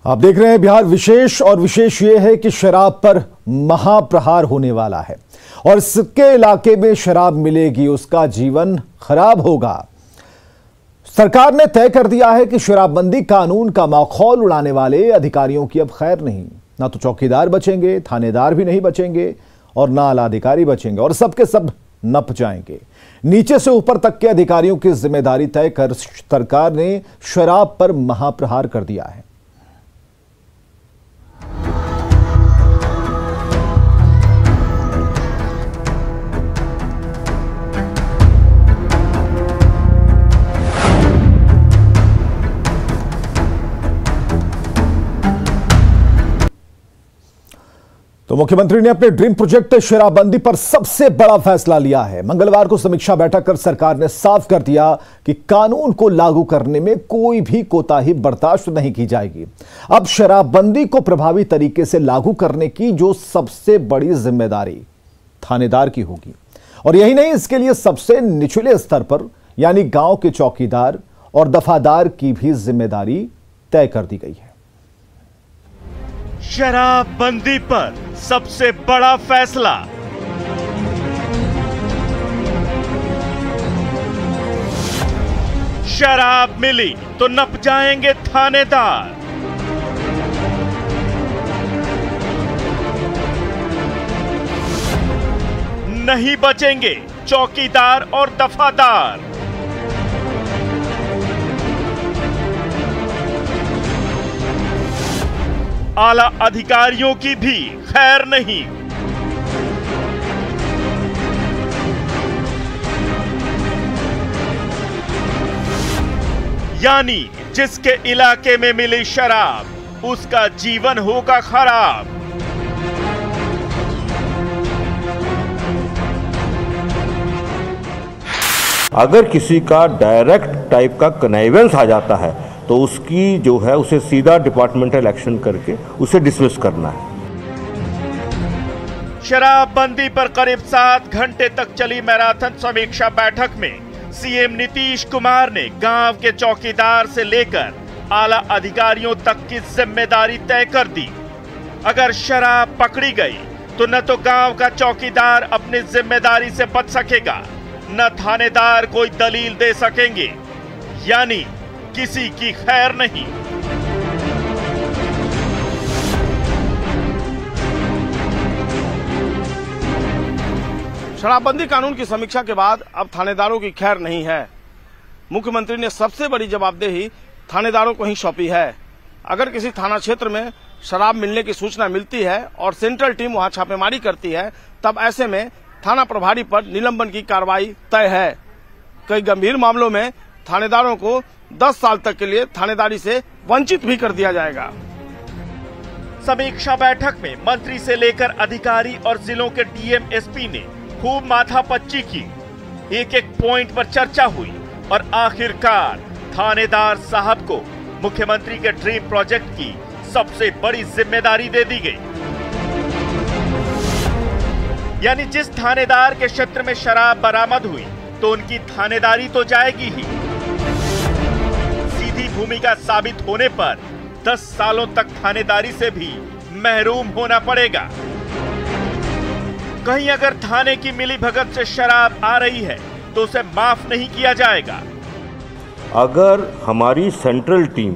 आप देख रहे हैं बिहार विशेष, और विशेष ये है कि शराब पर महाप्रहार होने वाला है और इसके इलाके में शराब मिलेगी उसका जीवन खराब होगा। सरकार ने तय कर दिया है कि शराबबंदी कानून का माखौल उड़ाने वाले अधिकारियों की अब खैर नहीं। ना तो चौकीदार बचेंगे, थानेदार भी नहीं बचेंगे और ना आला अधिकारी बचेंगे, और सबके सब नप जाएंगे। नीचे से ऊपर तक के अधिकारियों की जिम्मेदारी तय कर सरकार ने शराब पर महाप्रहार कर दिया है। तो मुख्यमंत्री ने अपने ड्रीम प्रोजेक्ट शराबबंदी पर सबसे बड़ा फैसला लिया है। मंगलवार को समीक्षा बैठक कर सरकार ने साफ कर दिया कि कानून को लागू करने में कोई भी कोताही बर्दाश्त नहीं की जाएगी। अब शराबबंदी को प्रभावी तरीके से लागू करने की जो सबसे बड़ी जिम्मेदारी थानेदार की होगी, और यही नहीं, इसके लिए सबसे निचले स्तर पर यानी गांव के चौकीदार और दफादार की भी जिम्मेदारी तय कर दी गई है। शराबबंदी पर सबसे बड़ा फैसला। शराब मिली तो नप जाएंगे थानेदार। नहीं बचेंगे चौकीदार और दफादार। आला अधिकारियों की भी खैर नहीं। यानी जिसके इलाके में मिली शराब उसका जीवन होगा खराब। अगर किसी का डायरेक्ट टाइप का कनेवेंस आ जाता है तो उसकी जो है उसे सीधा डिपार्टमेंटल एक्शन करके उसे डिसमिस करना है। शराबबंदी पर करीब 7 घंटे तक चली मैराथन समीक्षा बैठक में सीएम नीतीश कुमार ने गांव के चौकीदार से लेकर आला अधिकारियों तक की जिम्मेदारी तय कर दी। अगर शराब पकड़ी गई तो न तो गांव का चौकीदार अपनी जिम्मेदारी से बच सकेगा, न थानेदार कोई दलील दे सकेंगे, यानी किसी की खैर नहीं। शराबबंदी कानून की समीक्षा के बाद अब थानेदारों की खैर नहीं है। मुख्यमंत्री ने सबसे बड़ी जवाबदेही थानेदारों को ही सौंपी है। अगर किसी थाना क्षेत्र में शराब मिलने की सूचना मिलती है और सेंट्रल टीम वहां छापेमारी करती है, तब ऐसे में थाना प्रभारी पर निलंबन की कार्रवाई तय है। कई गंभीर मामलों में थानेदारों को 10 साल तक के लिए थानेदारी से वंचित भी कर दिया जाएगा। समीक्षा बैठक में मंत्री से लेकर अधिकारी और जिलों के डीएम एसपी ने खूब माथापच्ची की। एक एक पॉइंट पर चर्चा हुई और आखिरकार थानेदार साहब को मुख्यमंत्री के ड्रीम प्रोजेक्ट की सबसे बड़ी जिम्मेदारी दे दी गई। यानी जिस थानेदार के क्षेत्र में शराब बरामद हुई तो उनकी थानेदारी तो जाएगी ही, सीधी भूमिका साबित होने पर 10 सालों तक थानेदारी से भी महरूम होना पड़ेगा। कहीं अगर थाने की मिलीभगत से शराब आ रही है तो उसे माफ नहीं किया जाएगा। अगर हमारी सेंट्रल टीम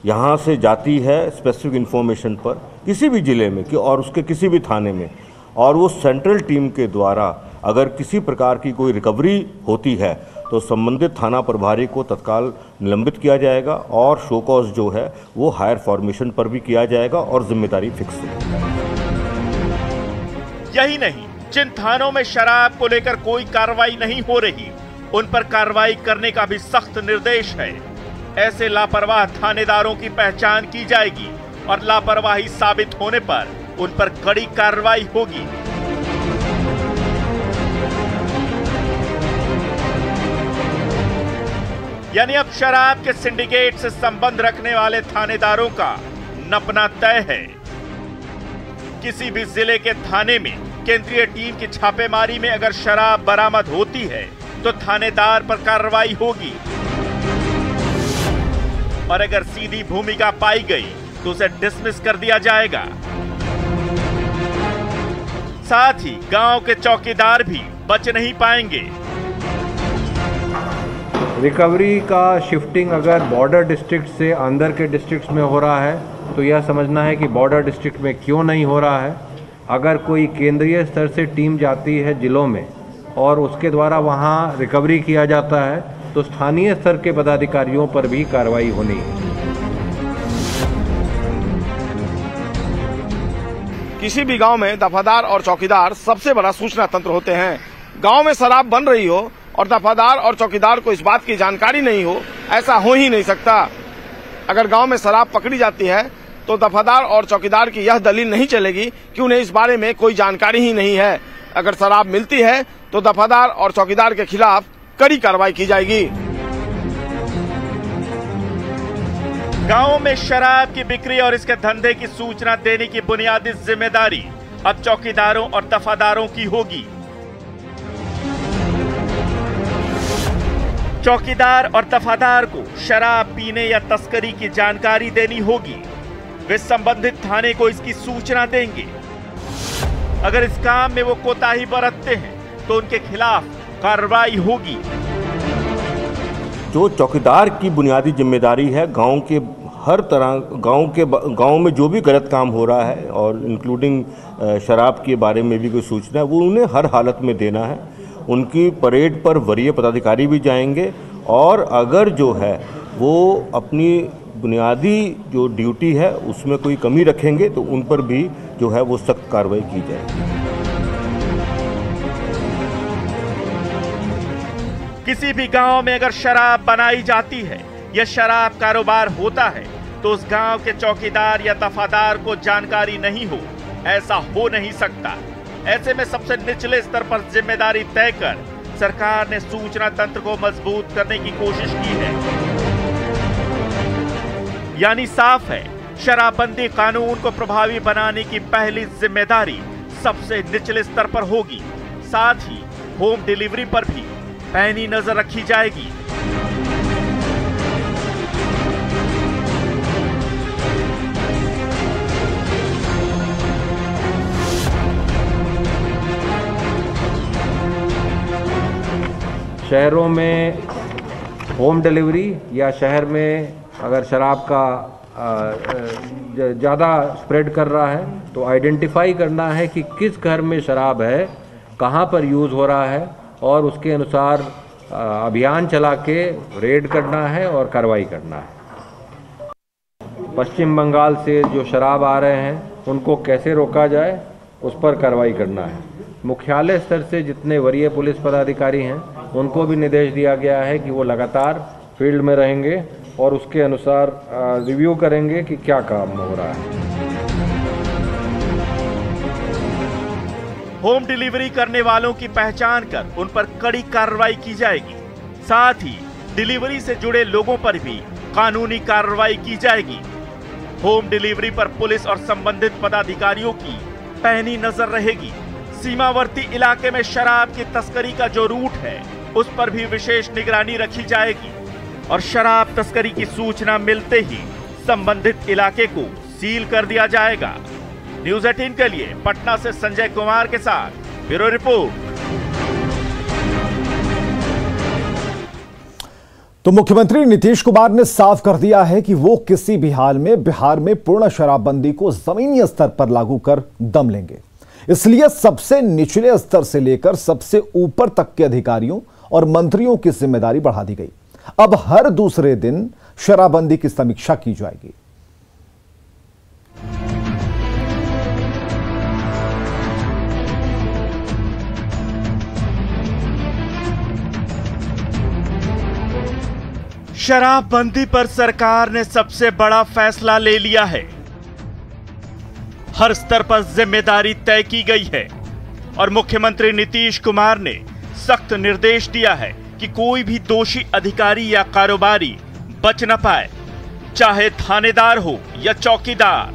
यहाँ से जाती है स्पेसिफिक इंफॉर्मेशन पर किसी भी जिले में और उसके किसी भी थाने में, और वो सेंट्रल टीम के द्वारा अगर किसी प्रकार की कोई रिकवरी होती है तो संबंधित थाना प्रभारी को तत्काल निलंबित किया जाएगा और शो कॉज जो है वो हायर फॉर्मेशन पर भी किया जाएगा और जिम्मेदारी फिक्स है। यही नहीं, जिन थानों में शराब को लेकर कोई कार्रवाई नहीं हो रही उन पर कार्रवाई करने का भी सख्त निर्देश है। ऐसे लापरवाह थानेदारों की पहचान की जाएगी और लापरवाही साबित होने पर उन पर कड़ी कार्रवाई होगी। यानी अब शराब के सिंडिकेट से संबंध रखने वाले थानेदारों का नपना तय है। किसी भी जिले के थाने में केंद्रीय टीम की छापेमारी में अगर शराब बरामद होती है तो थानेदार पर कार्रवाई होगी, और अगर सीधी भूमिका पाई गई तो उसे डिसमिस कर दिया जाएगा। साथ ही गांव के चौकीदार भी बच नहीं पाएंगे। रिकवरी का शिफ्टिंग अगर बॉर्डर डिस्ट्रिक्ट से अंदर के डिस्ट्रिक्ट्स में हो रहा है तो यह समझना है कि बॉर्डर डिस्ट्रिक्ट में क्यों नहीं हो रहा है। अगर कोई केंद्रीय स्तर से टीम जाती है जिलों में और उसके द्वारा वहां रिकवरी किया जाता है तो स्थानीय स्तर के पदाधिकारियों पर भी कार्रवाई होनी है। किसी भी गांव में दफादार और चौकीदार सबसे बड़ा सूचना तंत्र होते हैं। गांव में शराब बन रही हो और दफादार और चौकीदार को इस बात की जानकारी नहीं हो, ऐसा हो ही नहीं सकता। अगर गांव में शराब पकड़ी जाती है तो दफादार और चौकीदार की यह दलील नहीं चलेगी कि उन्हें इस बारे में कोई जानकारी ही नहीं है। अगर शराब मिलती है तो दफादार और चौकीदार के खिलाफ कड़ी कार्रवाई की जाएगी। गांवों में शराब की बिक्री और इसके धंधे की सूचना देने की बुनियादी जिम्मेदारी अब चौकीदारों और दफादारों की होगी। चौकीदार और दफादार को शराब पीने या तस्करी की जानकारी देनी होगी। वे संबंधित थाने को इसकी सूचना देंगे। अगर इस काम में वो कोताही बरतते हैं तो उनके खिलाफ कार्रवाई होगी। जो चौकीदार की बुनियादी जिम्मेदारी है गांव के हर तरह गांव में जो भी गलत काम हो रहा है और इंक्लूडिंग शराब के बारे में भी कोई सूचना है वो उन्हें हर हालत में देना है। उनकी परेड पर वरीय पदाधिकारी भी जाएंगे और अगर जो है वो अपनी बुनियादी जो ड्यूटी है उसमें कोई कमी रखेंगे तो उन पर भी जो है वो सख्त कार्रवाई की जाएगी। किसी भी गांव में अगर शराब बनाई जाती है या शराब कारोबार होता है तो उस गांव के चौकीदार या दफादार को जानकारी नहीं हो, ऐसा हो नहीं सकता। ऐसे में सबसे निचले स्तर पर जिम्मेदारी तय कर सरकार ने सूचना तंत्र को मजबूत करने की कोशिश की है। यानी साफ है, शराबबंदी कानून को प्रभावी बनाने की पहली जिम्मेदारी सबसे निचले स्तर पर होगी। साथ ही होम डिलीवरी पर भी पैनी नजर रखी जाएगी। शहरों में होम डिलीवरी या शहर में अगर शराब का ज़्यादा स्प्रेड कर रहा है तो आइडेंटिफाई करना है कि किस घर में शराब है, कहाँ पर यूज़ हो रहा है और उसके अनुसार अभियान चला के रेड करना है और कार्रवाई करना है। पश्चिम बंगाल से जो शराब आ रहे हैं उनको कैसे रोका जाए उस पर कार्रवाई करना है। मुख्यालय स्तर से जितने वरीय पुलिस पदाधिकारी हैं उनको भी निर्देश दिया गया है कि वो लगातार फील्ड में रहेंगे और उसके अनुसार रिव्यू करेंगे कि क्या काम हो रहा है। होम डिलीवरी करने वालों की पहचान कर उन पर कड़ी कार्रवाई की जाएगी। साथ ही डिलीवरी से जुड़े लोगों पर भी कानूनी कार्रवाई की जाएगी। होम डिलीवरी पर पुलिस और संबंधित पदाधिकारियों की पैनी नजर रहेगी। सीमावर्ती इलाके में शराब की तस्करी का जो रूट है उस पर भी विशेष निगरानी रखी जाएगी और शराब तस्करी की सूचना मिलते ही संबंधित इलाके को सील कर दिया जाएगा। न्यूज़ 18 के लिए पटना से संजय कुमार के साथ ब्यूरो रिपोर्ट। तो मुख्यमंत्री नीतीश कुमार ने साफ कर दिया है कि वो किसी भी हाल में बिहार में पूर्ण शराबबंदी को जमीनी स्तर पर लागू कर दम लेंगे। इसलिए सबसे निचले स्तर से लेकर सबसे ऊपर तक के अधिकारियों और मंत्रियों की जिम्मेदारी बढ़ा दी गई। अब हर दूसरे दिन शराबबंदी की समीक्षा की जाएगी। शराबबंदी पर सरकार ने सबसे बड़ा फैसला ले लिया है। हर स्तर पर जिम्मेदारी तय की गई है और मुख्यमंत्री नीतीश कुमार ने सख्त निर्देश दिया है कि कोई भी दोषी अधिकारी या कारोबारी बच न पाए, चाहे थानेदार हो या चौकीदार।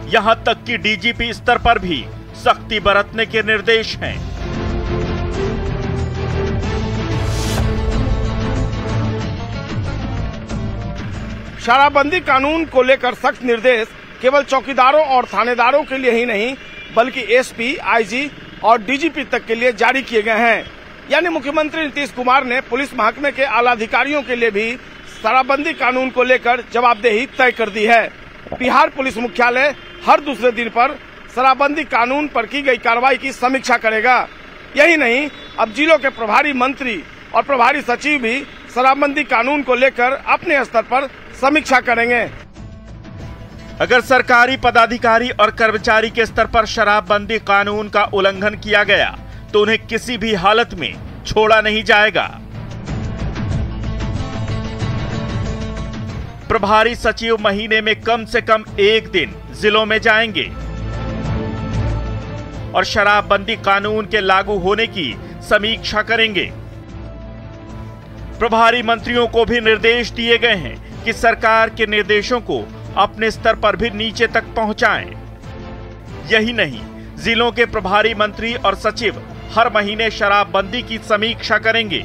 यहां तक कि डीजीपी स्तर पर भी सख्ती बरतने के निर्देश हैं। शराबबंदी कानून को लेकर सख्त निर्देश केवल चौकीदारों और थानेदारों के लिए ही नहीं बल्कि एसपी, आईजी और डीजीपी तक के लिए जारी किए गए हैं। यानी मुख्यमंत्री नीतीश कुमार ने पुलिस महकमे के आला अधिकारियों के लिए भी शराबबंदी कानून को लेकर जवाबदेही तय कर दी है। बिहार पुलिस मुख्यालय हर दूसरे दिन पर शराबबंदी कानून पर की गई कार्रवाई की समीक्षा करेगा। यही नहीं, अब जिलों के प्रभारी मंत्री और प्रभारी सचिव भी शराबबंदी कानून को लेकर अपने स्तर पर समीक्षा करेंगे। अगर सरकारी पदाधिकारी और कर्मचारी के स्तर पर शराबबंदी कानून का उल्लंघन किया गया तो उन्हें किसी भी हालत में छोड़ा नहीं जाएगा। प्रभारी सचिव महीने में कम से कम एक दिन जिलों में जाएंगे और शराबबंदी कानून के लागू होने की समीक्षा करेंगे। प्रभारी मंत्रियों को भी निर्देश दिए गए हैं कि सरकार के निर्देशों को अपने स्तर पर भी नीचे तक पहुंचाएं। यही नहीं, जिलों के प्रभारी मंत्री और सचिव हर महीने शराबबंदी की समीक्षा करेंगे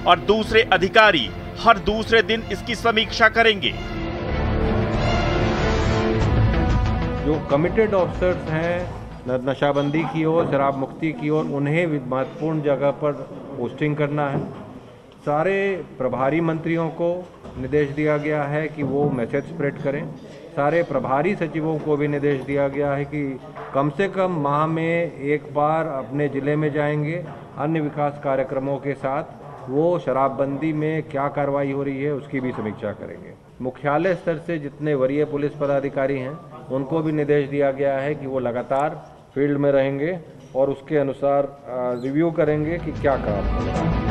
और दूसरे अधिकारी हर दूसरे दिन इसकी समीक्षा करेंगे। जो कमिटेड ऑफिसर्स हैं नशाबंदी की ओर, शराब मुक्ति की ओर, उन्हें महत्वपूर्ण जगह पर पोस्टिंग करना है। सारे प्रभारी मंत्रियों को निर्देश दिया गया है कि वो मैसेज स्प्रेड करें। सारे प्रभारी सचिवों को भी निर्देश दिया गया है कि कम से कम माह में एक बार अपने ज़िले में जाएंगे, अन्य विकास कार्यक्रमों के साथ वो शराबबंदी में क्या कार्रवाई हो रही है उसकी भी समीक्षा करेंगे। मुख्यालय स्तर से जितने वरीय पुलिस पदाधिकारी हैं उनको भी निर्देश दिया गया है कि वो लगातार फील्ड में रहेंगे और उसके अनुसार रिव्यू करेंगे कि क्या काम हो रहा है।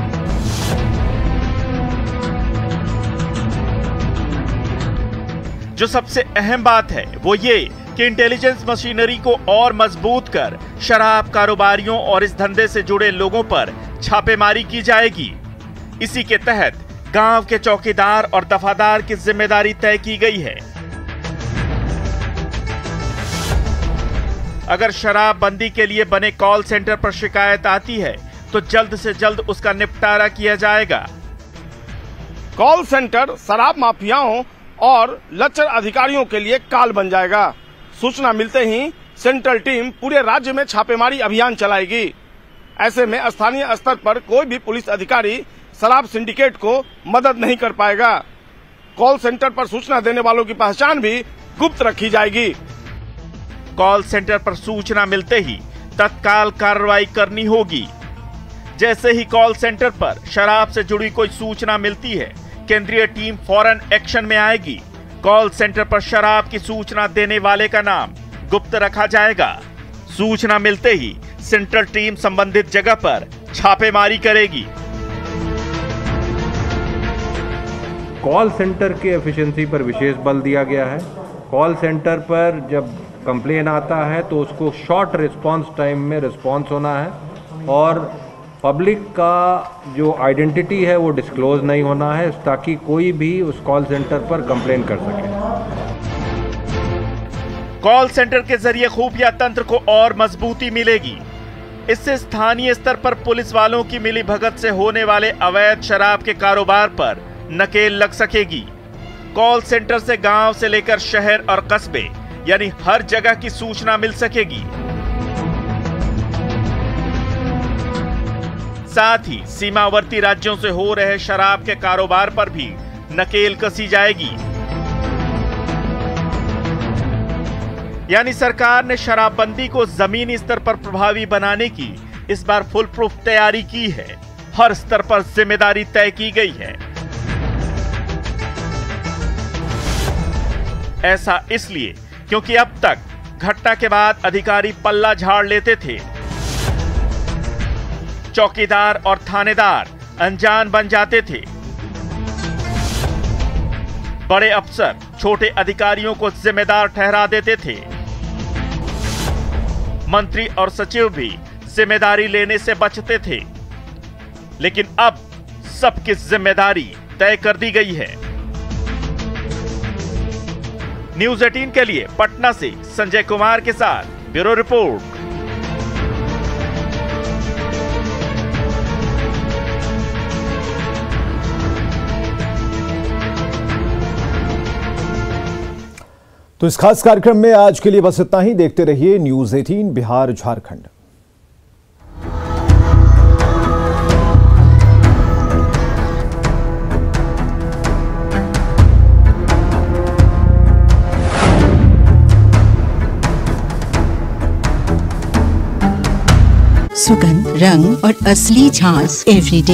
जो सबसे अहम बात है वो ये कि इंटेलिजेंस मशीनरी को और मजबूत कर शराब कारोबारियों और इस धंधे से जुड़े लोगों पर छापेमारी की जाएगी। इसी के तहत गांव के चौकीदार और दफादार की जिम्मेदारी तय की गई है। अगर शराबबंदी के लिए बने कॉल सेंटर पर शिकायत आती है तो जल्द से जल्द उसका निपटारा किया जाएगा। कॉल सेंटर शराब माफियाओं और लचर अधिकारियों के लिए काल बन जाएगा। सूचना मिलते ही सेंट्रल टीम पूरे राज्य में छापेमारी अभियान चलाएगी। ऐसे में स्थानीय स्तर पर कोई भी पुलिस अधिकारी शराब सिंडिकेट को मदद नहीं कर पाएगा। कॉल सेंटर पर सूचना देने वालों की पहचान भी गुप्त रखी जाएगी। कॉल सेंटर पर सूचना मिलते ही तत्काल कार्रवाई करनी होगी। जैसे ही कॉल सेंटर पर शराब से जुड़ी कोई सूचना मिलती है, केंद्रीय टीम फौरन एक्शन में आएगी। कॉल सेंटर पर शराब की सूचना देने वाले का नाम गुप्त रखा जाएगा। सूचना मिलते ही सेंट्रल टीम संबंधित जगह पर छापेमारी करेगी। कॉल सेंटर के एफिशिएंसी पर विशेष बल दिया गया है। कॉल सेंटर पर जब कंप्लेन आता है तो उसको शॉर्ट रिस्पांस टाइम में रिस्पांस होना है और पब्लिक का जो आइडेंटिटी है वो डिस्क्लोज नहीं होना है ताकि कोई भी उस कॉल सेंटर पर कंप्लेन कर सके। कॉल सेंटर के जरिए खुफिया तंत्र को और मजबूती मिलेगी। इससे स्थानीय स्तर पर पुलिस वालों की मिलीभगत से होने वाले अवैध शराब के कारोबार पर नकेल लग सकेगी। कॉल सेंटर से गांव से लेकर शहर और कस्बे यानी हर जगह की सूचना मिल सकेगी। साथ ही सीमावर्ती राज्यों से हो रहे शराब के कारोबार पर भी नकेल कसी जाएगी। यानी सरकार ने शराबबंदी को जमीनी स्तर पर प्रभावी बनाने की इस बार फुल प्रूफ तैयारी की है। हर स्तर पर जिम्मेदारी तय की गई है। ऐसा इसलिए क्योंकि अब तक घटना के बाद अधिकारी पल्ला झाड़ लेते थे। चौकीदार और थानेदार अनजान बन जाते थे। बड़े अफसर छोटे अधिकारियों को जिम्मेदार ठहरा देते थे। मंत्री और सचिव भी जिम्मेदारी लेने से बचते थे। लेकिन अब सबकी जिम्मेदारी तय कर दी गई है। न्यूज़ 18 के लिए पटना से संजय कुमार के साथ ब्यूरो रिपोर्ट। तो इस खास कार्यक्रम में आज के लिए बस इतना ही। देखते रहिए न्यूज़ 18 बिहार झारखंड। सुगंध, रंग और असली झांस एवरीडे